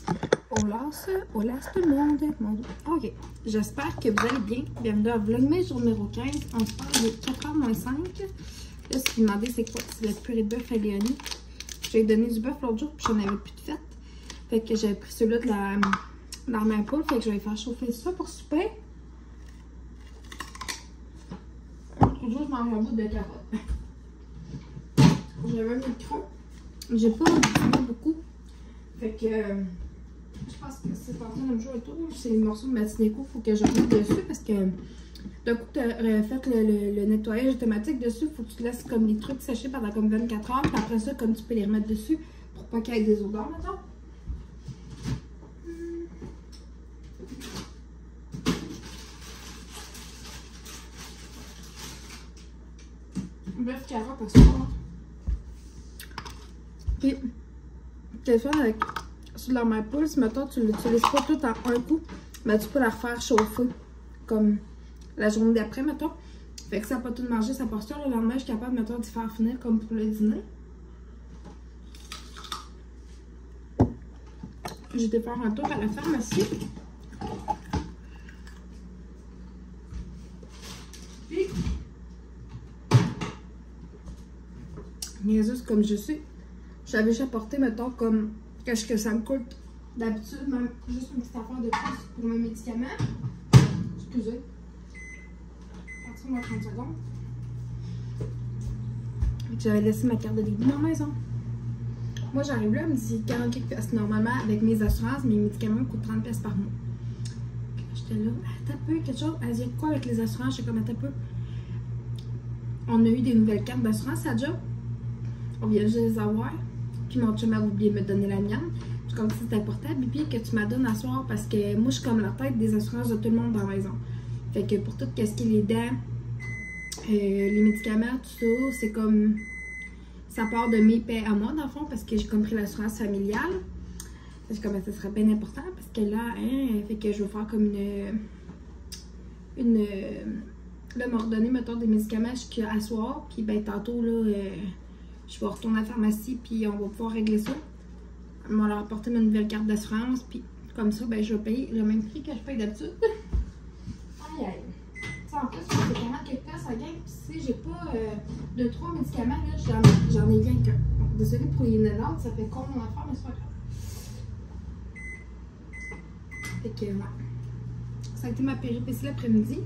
Hola tout le monde. Ok, j'espère que vous allez bien. Bienvenue à Vlogmas jour numéro 15. On se parle de 4h-5. Là, si vous me demandez c'est quoi, c'est la purée de bœuf à Léonie. J'ai donné du bœuf l'autre jour, puis j'en avais plus de fête. Fait que j'avais pris celui-là de la main poule. Fait que je vais faire chauffer ça pour souper. L'autre jour, je mange un bout de carotte. J'avais un micro. J'ai pas utilisé beaucoup. Fait que je pense que c'est en train de me jouer autour. C'est les morceaux de Matineco. Faut que je remette dessus parce que d'un coup, tu as fait le nettoyage automatique dessus. Faut que tu laisses comme les trucs sécher pendant comme 24 heures. Puis après ça, comme tu peux les remettre dessus pour pas qu'il y ait des odeurs, maintenant. Bœuf carotte à soir. Puis, tu le fais avec sur la main poule. Si mettons, tu l'utilises pas tout en un coup, ben, tu peux la refaire chauffer comme la journée d'après, mettons. Fait que ça n'a pas tout mangé sa portion. Le lendemain, je suis capable, mettons, d'y faire finir comme pour le dîner. J'ai été faire un tour à la pharmacie. Puis, niaiseuse comme je suis, j'avais déjà porté, mettons, comme qu'est-ce que ça me coûte d'habitude, même juste une petite affaire de plus pour mes médicaments. Excusez. Partir-moi 30 secondes. J'avais laissé ma carte de débit dans la maison. Moi, j'arrive là, elle me dit 40 pièces. Normalement, avec mes assurances, mes médicaments me coûtent 30 pièces par mois. J'étais là, t'as peu quelque chose. Elle dit quoi avec les assurances? J'étais comme, t'as peu. On a eu des nouvelles cartes d'assurance à job. On vient juste les avoir. Puis mon chum a oublié de me donner la mienne. Je suis comme si c'était important. Puis que tu m'as donné à soir parce que moi, je suis comme la tête des assurances de tout le monde dans la maison. Fait que pour tout ce qui est les dents, les médicaments, tout ça, c'est comme. Ça part de mes paies à moi, dans le fond, parce que j'ai compris l'assurance familiale. C'est comme ça serait bien important parce que là, hein, fait que je veux faire comme là, m'ordonner, mettons, des médicaments jusqu'à soir. Puis ben tantôt, là, je vais retourner à la pharmacie, puis on va pouvoir régler ça. On va leur apporter ma nouvelle carte d'assurance, puis comme ça, ben je vais payer le même prix que je paye d'habitude. Aïe aïe. En plus, c'est 40 quelques pièces à gain. Puis si j'ai pas 2-3 médicaments, là, j'en ai rien qu'un. Donc, désolé pour les nénards, ça fait con mon affaire, mais c'est pas grave. Fait que, ouais. Ça a été ma péripétie l'après-midi.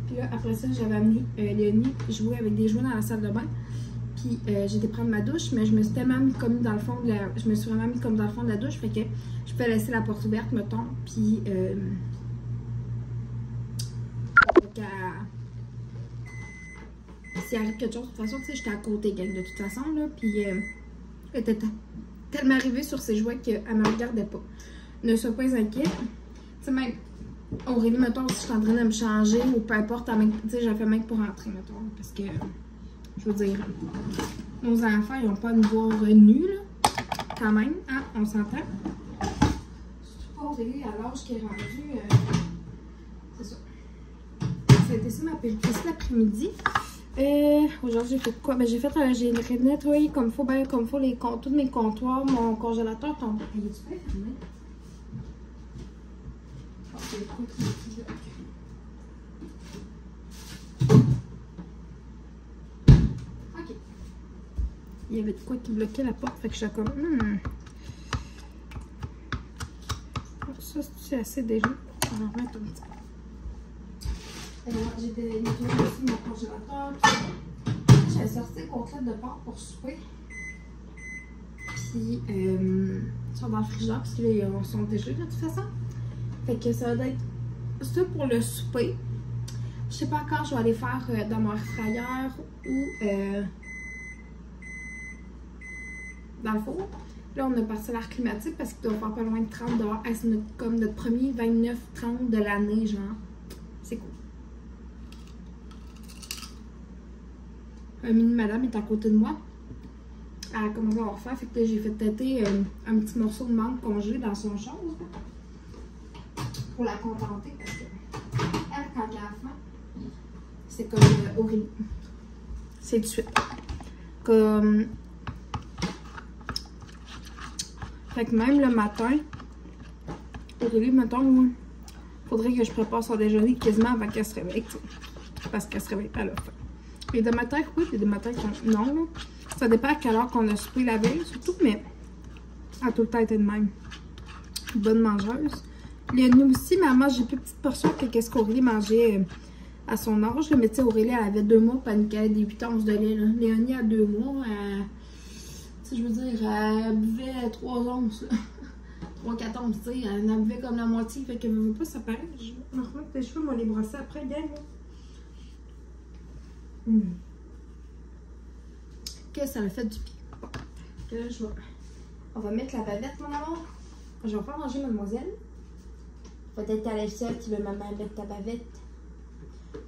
Puis là, après ça, j'avais amené Léonie jouer avec des jouets dans la salle de bain. Puis j'ai été prendre ma douche, mais je me suis tellement mis comme dans le fond de la. Je me suis vraiment mis comme dans le fond de la douche. Fait que je peux laisser la porte ouverte, mettons. Puis s'il arrive quelque chose, de toute façon, tu sais, j'étais à côté, gang, de toute façon, là. Puis elle était tellement arrivée sur ses jouets qu'elle me regardait pas. Ne sois pas inquiète. Tu sais, même Aurélie, mettons, si je suis en train de me changer ou peu importe, tu sais, j'ai fait même pour rentrer, mettons. Parce que, je veux dire, nos enfants, ils n'ont pas à nous voir nus, là. Quand même, hein, on s'entend. Surtout pas Aurélie à l'âge qui est rendu. C'est ça. Ça a été ça ma péripétie l'après-midi. Aujourd'hui, j'ai fait quoi? Ben, j'ai nettoyé comme il faut, ben, comme il faut tous mes comptoirs, mon congélateur tombe. Il est-tu bien fermé? Oh, c'est trop petit. Ok. Il y avait de quoi qui bloquait la porte, fait que j'étais comme. Ça, c'est assez déjà. On va remettre un petit peu. J'ai nettoyé aussi mon congélateur. J'avais sorti des côtelettes de porc pour souper. Puis, ils sont dans le frigidaire parce que là, ils sont déjà de toute façon. Fait que ça va être ça pour le souper. Je sais pas quand je vais aller faire dans mon air fryer ou dans le four. Là, on a parti l'air climatique parce qu'il doit faire pas loin de 30 dehors. C'est comme notre premier 29-30 de l'année, genre. C'est cool. Mini madame est à côté de moi. Elle a commencé à refaire. Fait que j'ai fait têter un petit morceau de mangue congelé dans son chose. Pour la contenter. Parce que elle, quand elle a faim, c'est comme horrible. C'est de suite. Comme. Fait que même le matin, Aurélie, mettons, faudrait que je prépare son déjeuner quasiment avant qu'elle se réveille, t'sais. Parce qu'elle se réveille pas à la fin. Et de matin, oui, puis de matin, non, là. Ça dépend à quelle heure qu'on a soupé la veille, surtout, mais elle a tout le temps été de même. Bonne mangeuse. Léonie aussi, mais elle mange des plus petites portions que qu'est-ce qu'Aurélie mangeait à son âge. Là. Mais tu sais, Aurélie, elle avait 2 mois, puis elle avait des 8 onces de lait. Là. Léonie, à 2 mois, je veux dire, elle buvait 3 onces. 3-4 onces, tu sais. Elle en buvait comme la moitié, fait qu'elle ne veut pas, ça paraît. Je me remets tes cheveux, moi, les brosser après, gang. Que ça a fait du bien. Bon. Là, on va mettre la bavette, mon amour. Je vais faire manger mademoiselle. Peut-être qu'à l'échelle, tu veux maman mettre ta bavette.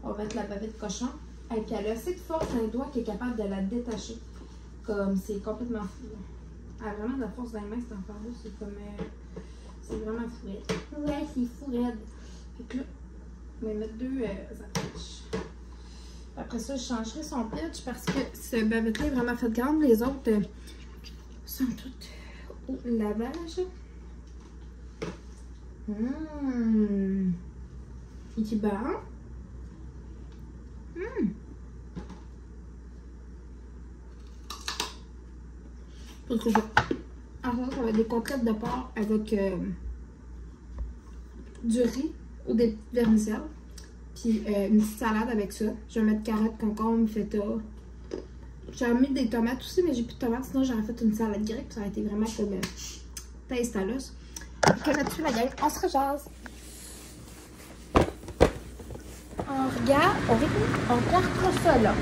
On va mettre la bavette cochon. Et puis elle a assez de force dans les doigts qu'elle est capable de la détacher. Comme c'est complètement fou. Elle a vraiment de la force dans les mains, cet enfant-là. C'est comme. C'est vraiment fou raide. Ouais, c'est fou raide. Fait que là, on va mettre 2 attaches. Après ça, je changerai son pitch parce que ce bavette-là est vraiment fait grande. Les autres sont toutes au lavage. Il est bon. Parce que alors, ça va être des côtelettes de porc avec du riz ou des vermicelles. Puis une petite salade avec ça. Je vais mettre carottes, concombre, feta. J'aurais mis des tomates aussi, mais j'ai plus de tomates. Sinon, j'aurais fait une salade grecque. Ça aurait été vraiment comme taste à l'os. Que là-dessus, la gang, on se rejase. On regarde, on regarde ça là.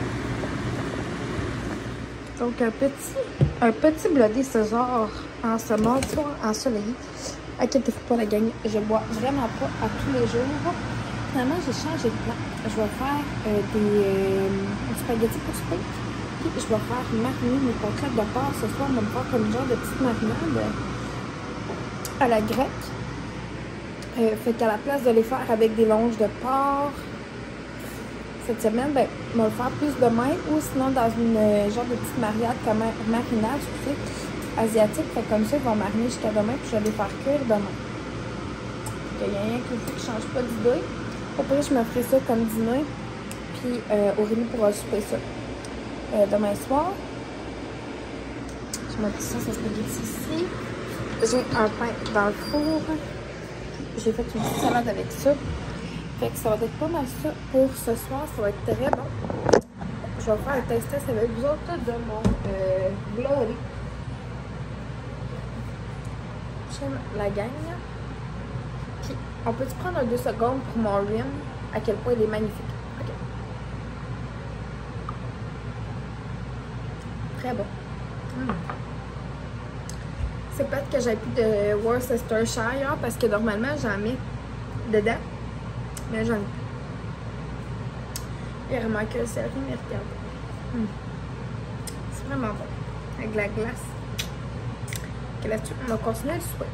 Donc, un petit blodé César en ce mardi soir ensoleillé. Inquiétez-vous pas, la gang, je bois vraiment pas à tous les jours. Finalement, j'ai changé de plan. Je vais faire des spaghettis pour souper. Puis, je vais faire mariner mes côtelettes de porc ce soir. Je vais me faire comme une genre de petite marinade à la grecque. Fait qu'à la place de les faire avec des longes de porc, cette semaine, ben, on va le faire plus demain ou sinon dans une genre de petite marinade asiatique. Fait comme ça, ils vont mariner jusqu'à demain puis je vais les faire cuire demain. Il y a rien qui ne change pas d'idée. Après, je me ferai ça comme dîner. Puis Aurélie pourra souper ça demain soir. Je mets tout ça, ça spaghetti ici. J'ai un pain dans le four. J'ai fait une petite salade avec ça. Fait que ça va être pas mal ça pour ce soir. Ça va être très bon. Je vais faire un test avec vous autres de mon Glory. J'aime la gang. Puis, on peut-tu prendre un 2 secondes pour mon rim? À quel point il est magnifique. OK. Très bon. C'est peut-être que j'ai plus de Worcestershire parce que normalement j'en mets dedans. Mais j'en ai plus. Il y a vraiment que le céleri, mais regardez. C'est vraiment bon. Avec de la glace. Et là-dessus, on va continuer le souper.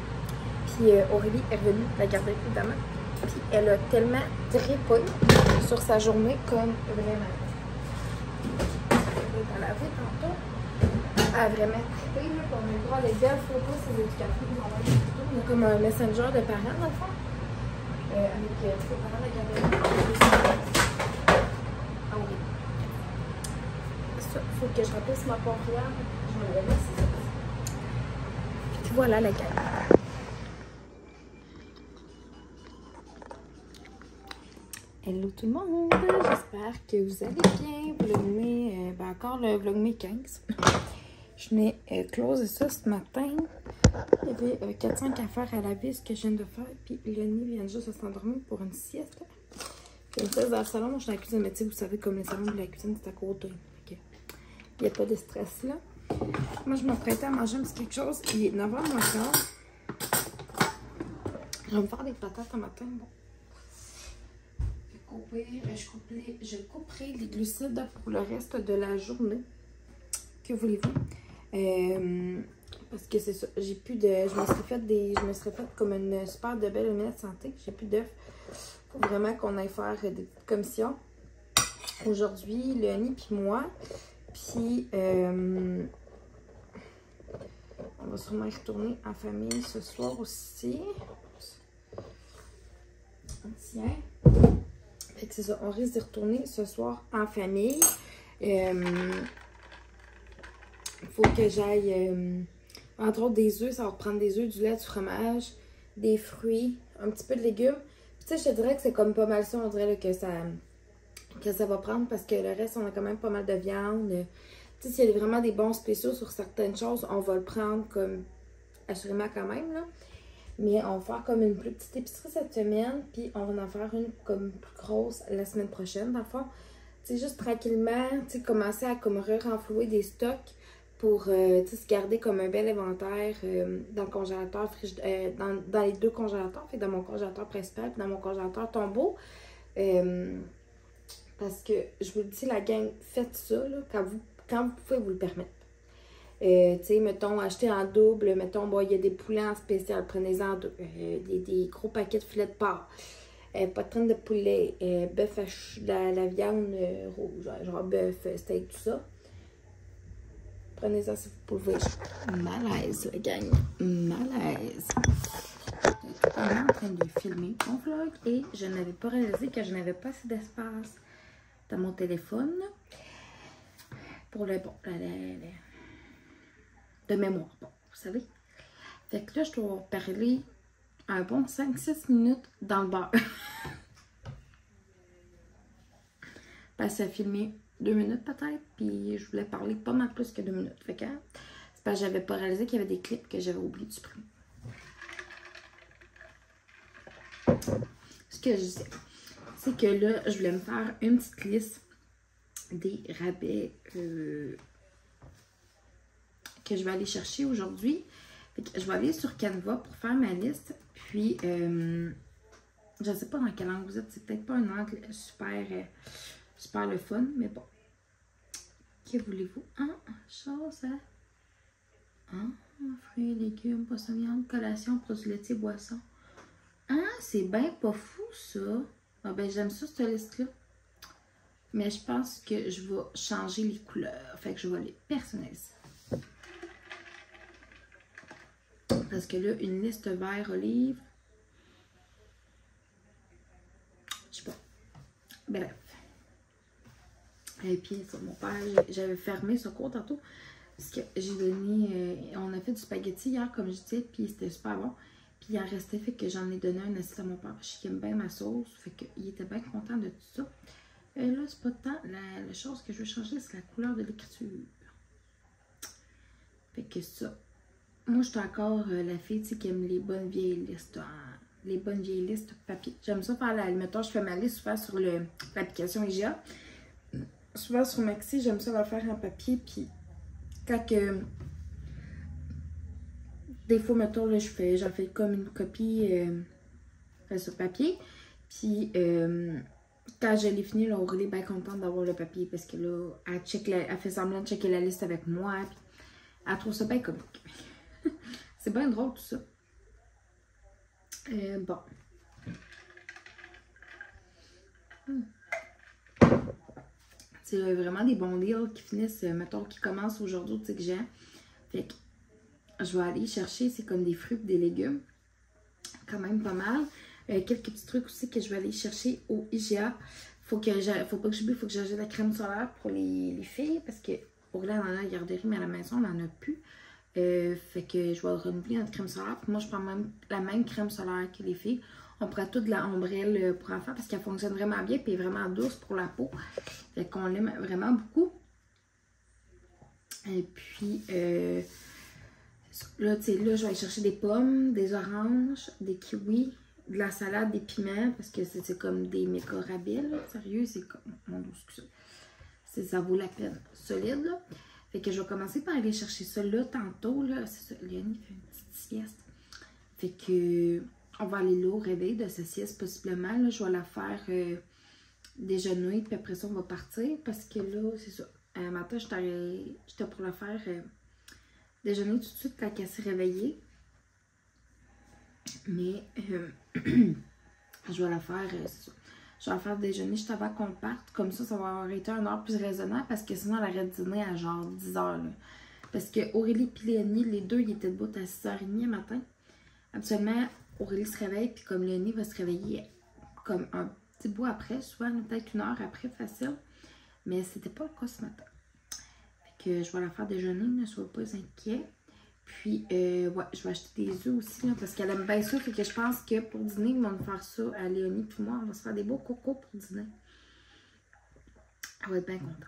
Puis Aurélie est revenue la garder évidemment. Puis elle a tellement trippé sur sa journée comme vraiment. Elle a lavé tantôt. Elle a vraiment trippé. On a le droit à des belles photos. Ses éducatrices nous envoient des photos. On a comme un messenger de parents dans le fond. Avec ses parents de garderie. Ah oui. Ça, faut que je remplisse ma portière. Je vais la laisser ça. Puis voilà la gamme. Hello tout le monde! J'espère que vous allez bien. Vlogmas, encore le Vlogmas 15. Je venais close ça ce matin. Il y avait 4-5 affaires à laver, ce que je viens de faire. Puis Léonie vient juste de s'endormir pour une sieste. Puis une sieste dans le salon. Moi, je suis dans la cuisine. Mais tu sais, vous savez, comme le salon de la cuisine, c'est à côté. Il n'y a pas de stress là. Moi, je m'apprêtais à manger un petit quelque chose. Il est 9h encore. Je vais me faire des patates ce matin. Bon. Je couperai les glucides pour le reste de la journée. Que voulez-vous? Parce que c'est ça, j'ai plus de. Je me serais fait comme une super de belle lunette santé. J'ai plus d'œufs. Faut vraiment qu'on aille faire des petites commissions. Aujourd'hui, Léonie puis moi. Puis on va sûrement y retourner en famille ce soir aussi. Tiens. Fait que c'est ça, on risque d'y retourner ce soir en famille. Faut que j'aille, entre autres, des œufs. Ça va prendre des œufs, du lait, du fromage, des fruits, un petit peu de légumes. Puis tu sais, je te dirais que c'est comme pas mal ça, on dirait là, que ça va prendre parce que le reste, on a quand même pas mal de viande. Tu sais, s'il y a vraiment des bons spéciaux sur certaines choses, on va le prendre comme assurément quand même, là. Mais on va faire comme une plus petite épicerie cette semaine, puis on va en faire une comme plus grosse la semaine prochaine, dans le fond. Tu sais, juste tranquillement, tu sais, commencer à comme renflouer des stocks pour, tu sais, se garder comme un bel inventaire dans le congélateur, dans les deux congélateurs, fait dans mon congélateur principal et dans mon congélateur tombeau. Parce que, je vous le dis, la gang, faites ça, là, quand vous pouvez vous le permettre. Tu sais, mettons, acheter en double, mettons, bon, il y a des poulets en spécial, prenez-en deux. Des gros paquets de filets de porc, poitrine de poulet, bœuf la viande rouge, genre bœuf, steak, tout ça. Prenez-en si vous pouvez. Malaise, la gang. Malaise. J'étais en train de filmer mon vlog et je n'avais pas réalisé que je n'avais pas assez d'espace dans mon téléphone pour le bon, de mémoire, bon, vous savez. Fait que là, je dois parler un bon 5-6 minutes dans le bar. Parce que ça a filmé 2 minutes peut-être, puis je voulais parler pas mal plus que 2 minutes. Fait que c'est parce que j'avais pas réalisé qu'il y avait des clips que j'avais oublié de supprimer. Ce que je disais, c'est que là, je voulais me faire une petite liste des rabais que je vais aller chercher aujourd'hui. Je vais aller sur Canva pour faire ma liste. Puis, je ne sais pas dans quel angle vous êtes. C'est peut-être pas un angle super le fun, mais bon. Que voulez-vous? Chose à... fruits, légumes, poissons, viande, collation, produits laitiers, boissons. C'est bien pas fou, ça. Ah ben, j'aime ça, cette liste-là. Mais je pense que je vais changer les couleurs. Fait que je vais les personnaliser. Parce que là, une liste vert olive. Je sais pas. Bref. Et puis, sur mon père, j'avais fermé ce cours tantôt. Parce que j'ai donné. On a fait du spaghetti hier, comme je disais. Puis c'était super bon. Puis il en restait, fait que j'en ai donné un assiette à mon père. Je aime bien ma sauce. Fait qu'il était bien content de tout ça. Là, c'est pas tant. La chose que je veux changer, c'est la couleur de l'écriture. Fait que ça. Moi, je suis encore la fille qui aime les bonnes vieilles listes. Les bonnes vieilles listes papier. J'aime ça faire mettons, je fais ma liste souvent sur l'application IGA. Souvent sur Maxi, j'aime ça la faire en papier. Puis quand que. Des fois, mettons, là, j'en fais comme une copie sur papier. Puis quand je l'ai fini, là, Aurélie est bien contente d'avoir le papier. Parce que là, elle fait semblant de checker la liste avec moi. Puis elle trouve ça bien comique. C'est bien drôle tout ça. Bon. C'est vraiment des bons deals qui finissent, mettons, qui commencent aujourd'hui, tu sais, que j'ai. Fait que je vais aller chercher, c'est comme des fruits et des légumes. Quand même pas mal. Quelques petits trucs aussi que je vais aller chercher au IGA. Faut pas que j'oublie, faut que j'achète la crème solaire pour les filles. Parce que pour là, on en a à la garderie, mais à la maison, on n'en a plus. Fait que je vais renouveler notre crème solaire. Puis moi, je prends même la même crème solaire que les filles. On prend toute de la ombrelle pour en faire parce qu'elle fonctionne vraiment bien. Puis elle est vraiment douce pour la peau. Fait qu'on l'aime vraiment beaucoup. Et puis, là, tu sais, là, je vais aller chercher des pommes, des oranges, des kiwis, de la salade, des piments. Parce que c'est comme des méga rabais, là. Sérieux, c'est comme... Mon Dieu, ça vaut la peine. Solide, là. Fait que je vais commencer par aller chercher ça là tantôt. Là. C'est ça, Léonie fait une petite sieste. Fait que on va aller là au réveil de sa sieste possiblement. Là, je vais la faire déjeuner. Puis après ça, on va partir. Parce que là, c'est ça. Matin, j'étais pour la faire déjeuner tout de suite quand elle s'est réveillée. Mais je vais la faire, c'est ça. Je vais la faire déjeuner juste avant qu'on parte. Comme ça, ça va avoir été une heure plus raisonnable. Parce que sinon, elle arrête de dîner à genre 10 h. Là. Parce que Aurélie et Léonie, les deux, ils étaient debout à 6 h 30 le matin. Absolument, Aurélie se réveille. Puis comme Léonie va se réveiller comme un petit bout après, souvent peut-être 1 heure après, facile. Mais c'était pas le cas ce matin. Fait que je vais la faire déjeuner, ne sois pas inquiet. Puis, ouais, je vais acheter des œufs aussi, là, parce qu'elle aime bien ça. Fait que je pense que pour dîner, ils vont nous faire ça à Léonie puis moi. On va se faire des beaux cocos pour dîner. Elle va être bien contente.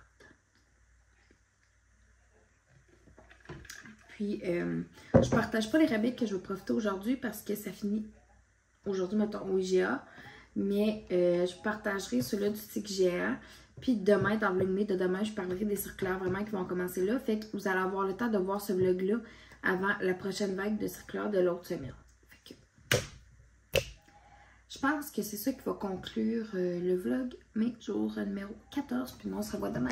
Puis, je partage pas les rabais que je vais profiter aujourd'hui parce que ça finit aujourd'hui, mettons, au IGA. Mais je partagerai ceux-là du IGA. Puis demain, dans le vlog de demain, je parlerai des circulaires vraiment qui vont commencer là. Fait que vous allez avoir le temps de voir ce vlog-là avant la prochaine vague de circulaires de l'autre semaine. Fait que, je pense que c'est ça qui va conclure le vlog, mais jour numéro 14. Puis on se revoit demain.